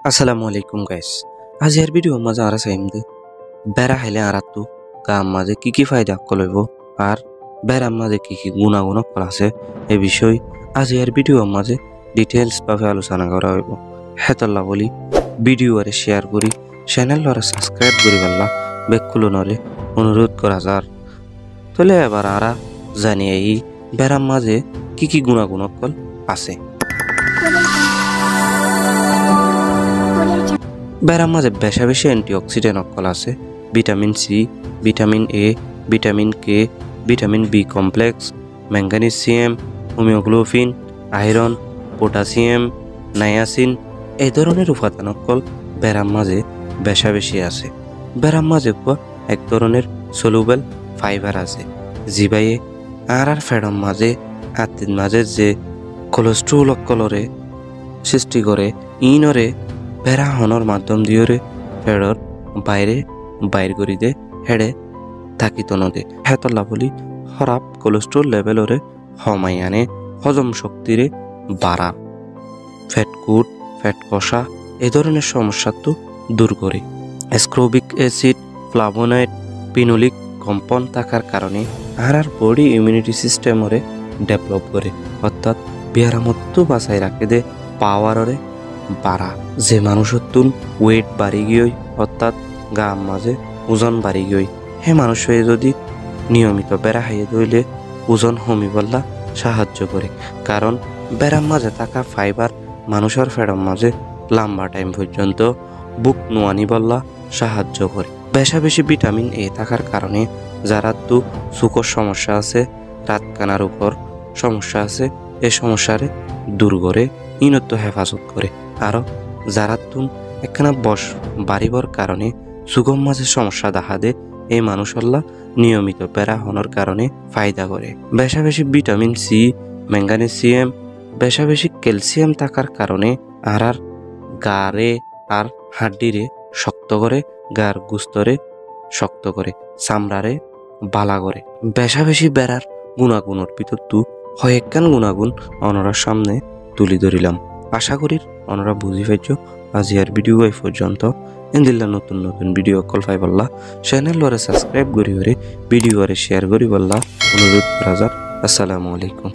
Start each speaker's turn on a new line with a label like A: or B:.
A: আসসালামু আলাইকুম গাইস। আজির ভিডিও মাঝে আর চাইমদে বেড়া খাইলে আরাতু গাম মাঝে কি ফায়দা কলইব আর বেড়ার মাঝে কি গুণাগুণ ফল আছে এই বিষয় আজির ভিডিও মাঝে ডিটেলস ভাবে আলোচনা করা হইব। হেতল্লা বলি ভিডিও আরে শেয়ার করি চ্যানেল আরে সাবস্ক্রাইব করি বললা বেকুলনরে অনুরোধ করা যার। তাহলে এবার আরা জানি এই বেড়ার মাঝে কি গুণাগুণ ফল আছে। বেড়ার মাঝে বেশি অ্যান্টিঅক্সিডেন্ট অকল আছে vitamin C, vitamin A, vitamin K, vitamin B complex, magnesium, haemoglobin, iron, potassium, niacin এই ধরনের উপাদান অকল বেড়ার মাঝে বেশি আছে। বেড়ার মাঝে এক ধরনের সলুবেল ফাইবার আছে জিবাইয়ে আর ফেডম মাঝে হাতির মাঝে যে কোলেস্ট্রল অকলরে সৃষ্টি করে ইনরে বেড়া হনর মাধ্যম দিয়ে ফেডর বাইর করি দে হেডে থাকিত নদে হেতলা বলি খারাপ কোলেস্ট্রল লেভেলরে হমাই আনে হজম শক্তিরে বাড়া ফ্যাটকুট ফ্যাট কষা এই ধরনের সমস্যা তো দূর করে। অ্যাসকর্বিক অ্যাসিড, ফ্লাভোনয়েড, পিনোলিক কম্পাউন্ড থাকার কারণে আর বডি ইমিউনিটি সিস্টেমরে ডেভেলপ করে অর্থাৎ বিহারামত্ব বাঁচাই রাখে দে পাওয়ারে বাড়া। যে মানুষের তুন ওয়েট বাড়ি গিয়ে অর্থাৎ গাম মাঝে ওজন বাড়ি গিয়ে হে মানুষ হয়ে যদি নিয়মিত বেড়া খাইয়ে ধরলে ওজন কমি বললা সাহায্য করে, কারণ বেড়ার মাঝে থাকা ফাইবার মানুষের ফেডার মাঝে লম্বা টাইম পর্যন্ত বুক নোয়ানি বললা সাহায্য করে। বেশি ভিটামিন এ থাকার কারণে যারা তো চোখের সমস্যা আছে, রাত কানার উপর সমস্যা আছে, এই সমস্যারে দূর করে ইনত্ব হেফাজত করে। আরো যারা তুন একখানা বাড়িবর কারণে সুগম মাঝে সমস্যা দেখা দে এই মানুষল্লা নিয়মিত বেড়া হনোর কারণে ফায়দা করে। বেশি ভিটামিন সি, ম্যাঙ্গানিসিয়াম, বেশি ক্যালসিয়াম থাকার কারণে আর গারে আর হাড্ডিরে শক্ত করে, গার গুস্তরে শক্ত করে, চামড়ারে বালা করে। বেশি বেড়ার গুণাগুণের ভিতর তু কয়েকখান গুণাগুণ অনরার সামনে তুলি ধরিলাম। আশা করি অনরা বুঝি পাইছ। আজিয়ার ভিডিও এই পর্যন্ত এন্দিল্লা নতুন ভিডিও কল পাই বললা চ্যানেল ওরে সাবস্ক্রাইব করি ভিডিও ওরে শেয়ার করি বললা অনুরোধ করা যাক। আসসালামু আলাইকুম।